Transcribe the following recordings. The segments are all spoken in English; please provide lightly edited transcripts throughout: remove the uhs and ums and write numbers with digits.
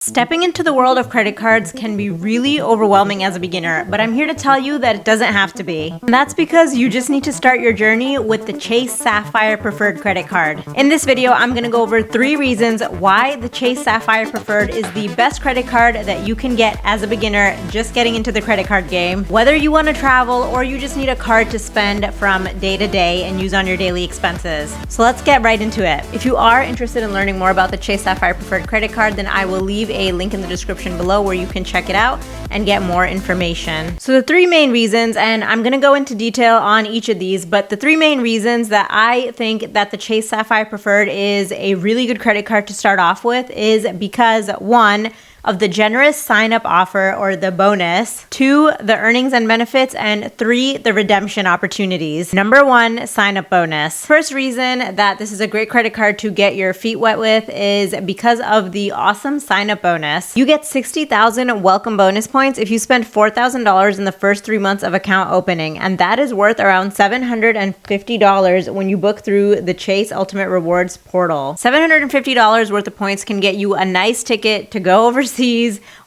Stepping into the world of credit cards can be really overwhelming as a beginner, but I'm here to tell you that it doesn't have to be. And that's because you just need to start your journey with the Chase Sapphire Preferred credit card. In this video, I'm gonna go over 3 reasons why the Chase Sapphire Preferred is the best credit card that you can get as a beginner just getting into the credit card game. Whether you wanna travel or you just need a card to spend from day to day and use on your daily expenses. So let's get right into it. If you are interested in learning more about the Chase Sapphire Preferred credit card, then I will leave a link in the description below where you can check it out and get more information. So the 3 main reasons, and I'm gonna go into detail on each of these, but the 3 main reasons that I think that the Chase Sapphire Preferred is a really good credit card to start off with is because 1, of the generous sign-up offer or the bonus, 2, the earnings and benefits, and 3, the redemption opportunities. Number 1, sign-up bonus. First reason that this is a great credit card to get your feet wet with is because of the awesome sign-up bonus. You get 60,000 welcome bonus points if you spend $4,000 in the first 3 months of account opening, and that is worth around $750 when you book through the Chase Ultimate Rewards portal. $750 worth of points can get you a nice ticket to go overseas,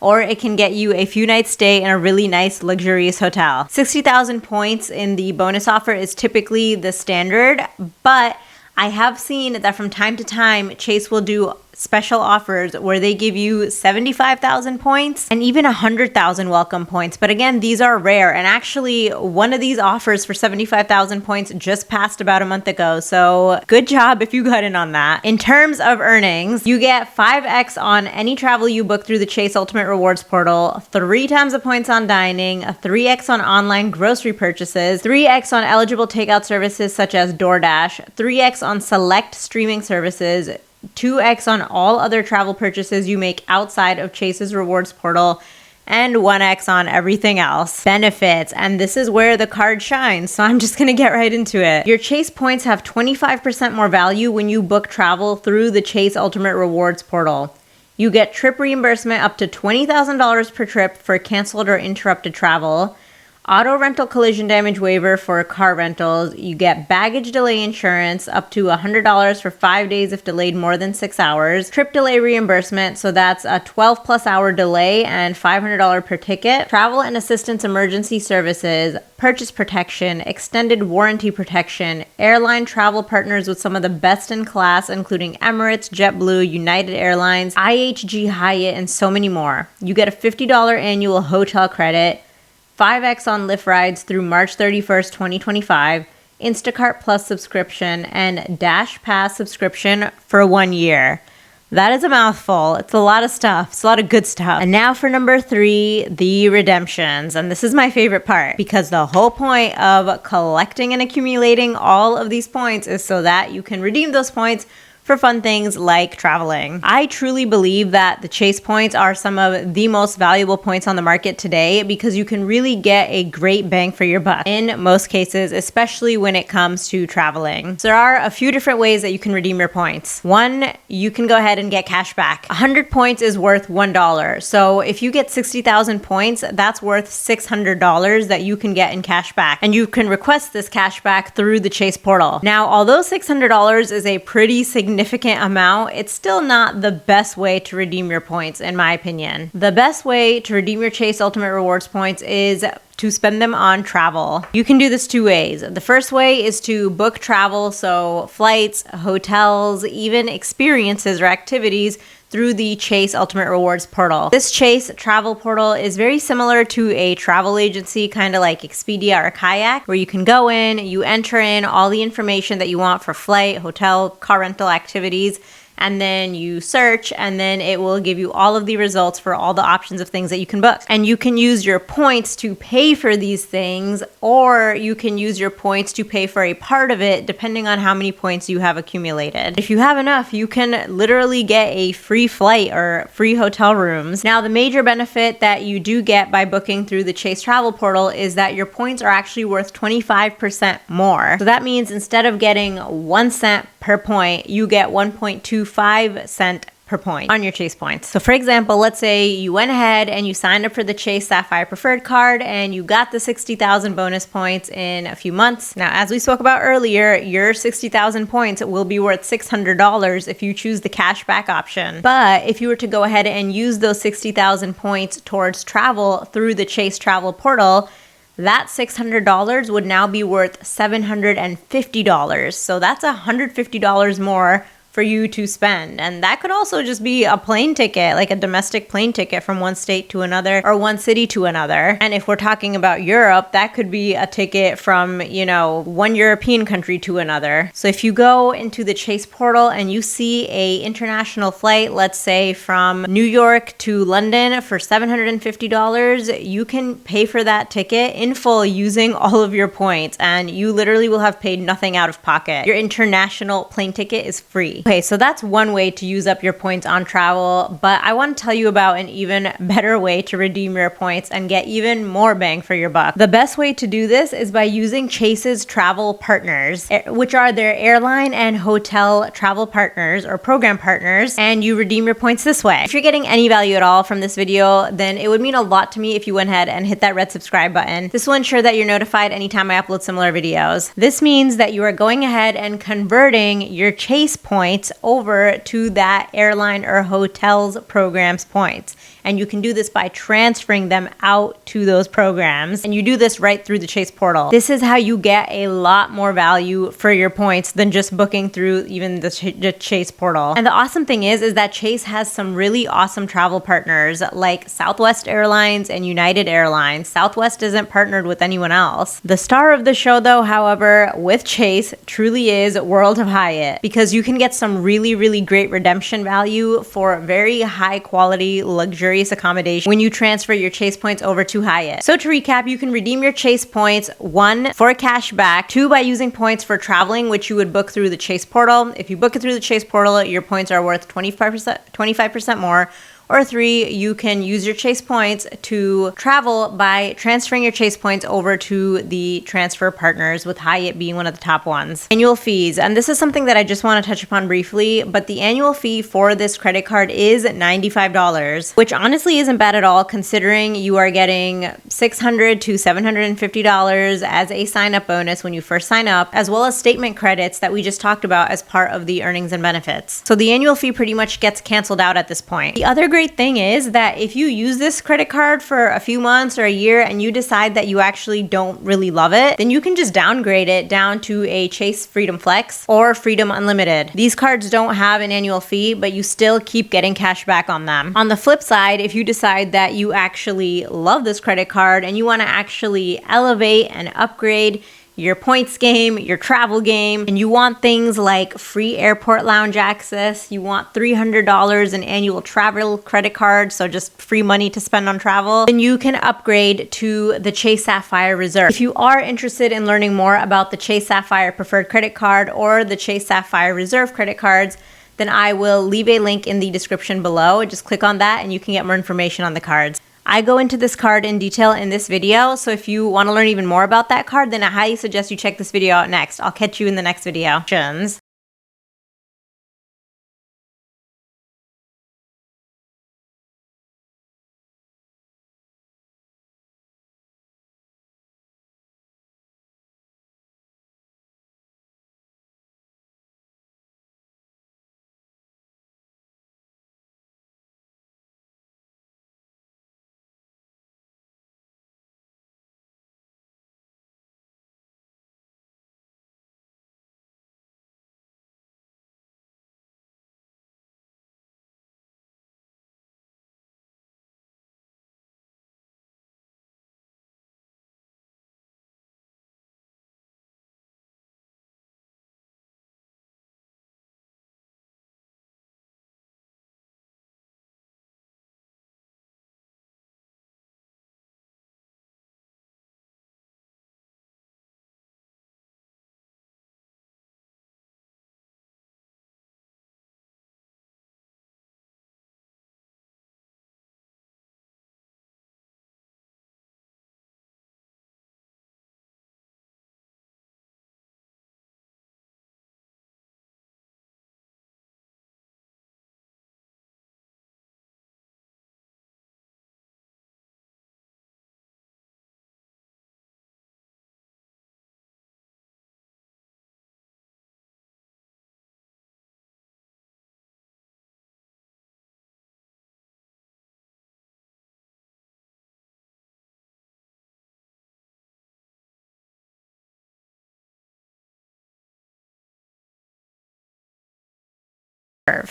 or it can get you a few nights stay in a really nice luxurious hotel. 60,000 points in the bonus offer is typically the standard, but I have seen that from time to time Chase will do special offers where they give you 75,000 points and even 100,000 welcome points. But again, these are rare. And actually, one of these offers for 75,000 points just passed about a month ago. So good job if you got in on that. In terms of earnings, you get 5x on any travel you book through the Chase Ultimate Rewards portal, 3 times the points on dining, 3x on online grocery purchases, 3x on eligible takeout services such as DoorDash, 3x on select streaming services, 2x on all other travel purchases you make outside of Chase's rewards portal, and 1x on everything else. Benefits, and this is where the card shines, so I'm just gonna get right into it. Your Chase points have 25% more value when you book travel through the Chase Ultimate Rewards portal. You get trip reimbursement up to $20,000 per trip for canceled or interrupted travel, auto rental collision damage waiver for car rentals. You get baggage delay insurance up to $100 for 5 days if delayed more than 6 hours. Trip delay reimbursement, so that's a 12+ hour delay and $500 per ticket. Travel and assistance emergency services, purchase protection, extended warranty protection, airline travel partners with some of the best in class, including Emirates, JetBlue, United Airlines, IHG, Hyatt, and so many more. You get a $50 annual hotel credit, 5x on Lyft rides through March 31st, 2025, Instacart Plus subscription, and Dash Pass subscription for 1 year. That is a mouthful. It's a lot of stuff. It's a lot of good stuff. And now for number 3, the redemptions. And this is my favorite part because the whole point of collecting and accumulating all of these points is so that you can redeem those points for fun things like traveling. I truly believe that the Chase points are some of the most valuable points on the market today because you can really get a great bang for your buck in most cases, especially when it comes to traveling. So there are a few different ways that you can redeem your points. 1, you can go ahead and get cash back. 100 points is worth $1. So if you get 60,000 points, that's worth $600 that you can get in cash back. And you can request this cash back through the Chase portal. Now, although $600 is a pretty significant amount, it's still not the best way to redeem your points, in my opinion. The best way to redeem your Chase Ultimate Rewards points is to spend them on travel. You can do this 2 ways. The first way is to book travel, so flights, hotels, even experiences or activities through the Chase Ultimate Rewards portal. This Chase travel portal is very similar to a travel agency, kind of like Expedia or Kayak, where you can go in, you enter in all the information that you want for flight, hotel, car rental activities, and then you search, and then it will give you all of the results for all the options of things that you can book. And you can use your points to pay for these things, or you can use your points to pay for a part of it, depending on how many points you have accumulated. If you have enough, you can literally get a free flight or free hotel rooms. Now, the major benefit that you do get by booking through the Chase travel portal is that your points are actually worth 25% more. So that means instead of getting 1 cent per point, you get 1.25 cents per point on your Chase points. So for example, let's say you went ahead and you signed up for the Chase Sapphire Preferred card and you got the 60,000 bonus points in a few months. Now, as we spoke about earlier, your 60,000 points will be worth $600 if you choose the cashback option. But if you were to go ahead and use those 60,000 points towards travel through the Chase travel portal, that $600 would now be worth $750. So that's $150 more for you to spend. And that could also just be a plane ticket, like a domestic plane ticket from one state to another or one city to another. And if we're talking about Europe, that could be a ticket from, one European country to another. So if you go into the Chase portal and you see a international flight, let's say from New York to London for $750, you can pay for that ticket in full using all of your points, and you literally will have paid nothing out of pocket. Your international plane ticket is free. Okay, so that's one way to use up your points on travel, but I want to tell you about an even better way to redeem your points and get even more bang for your buck. The best way to do this is by using Chase's travel partners, which are their airline and hotel travel partners or program partners, and you redeem your points this way. If you're getting any value at all from this video, then it would mean a lot to me if you went ahead and hit that red subscribe button. This will ensure that you're notified anytime I upload similar videos. This means that you are going ahead and converting your Chase points over to that airline or hotel's program's points. And you can do this by transferring them out to those programs. And you do this right through the Chase portal. This is how you get a lot more value for your points than just booking through even the Chase portal. And the awesome thing is that Chase has some really awesome travel partners like Southwest Airlines and United Airlines. Southwest isn't partnered with anyone else. The star of the show though, however, with Chase truly is World of Hyatt, because you can get some really, really great redemption value for very high quality luxurious accommodation when you transfer your Chase points over to Hyatt. So to recap, you can redeem your Chase points, 1, for cash back, 2, by using points for traveling, which you would book through the Chase portal. If you book it through the Chase portal, your points are worth 25% more. Or 3, you can use your Chase points to travel by transferring your Chase points over to the transfer partners, with Hyatt being one of the top ones. Annual fees, and this is something that I just want to touch upon briefly, but the annual fee for this credit card is $95, which honestly isn't bad at all considering you are getting $600 to $750 as a sign-up bonus when you first sign up, as well as statement credits that we just talked about as part of the earnings and benefits. So the annual fee pretty much gets canceled out at this point. The other great thing is that if you use this credit card for a few months or a year and you decide that you actually don't really love it, then you can just downgrade it down to a Chase Freedom Flex or Freedom Unlimited. These cards don't have an annual fee, but you still keep getting cash back on them. On the flip side, if you decide that you actually love this credit card and you want to actually elevate and upgrade your points game, your travel game, and you want things like free airport lounge access, you want $300 in annual travel credit card, so just free money to spend on travel, then you can upgrade to the Chase Sapphire Reserve. If you are interested in learning more about the Chase Sapphire Preferred credit card or the Chase Sapphire Reserve credit cards, then I will leave a link in the description below. Just click on that and you can get more information on the cards. I go into this card in detail in this video, so if you want to learn even more about that card, then I highly suggest you check this video out next. I'll catch you in the next video.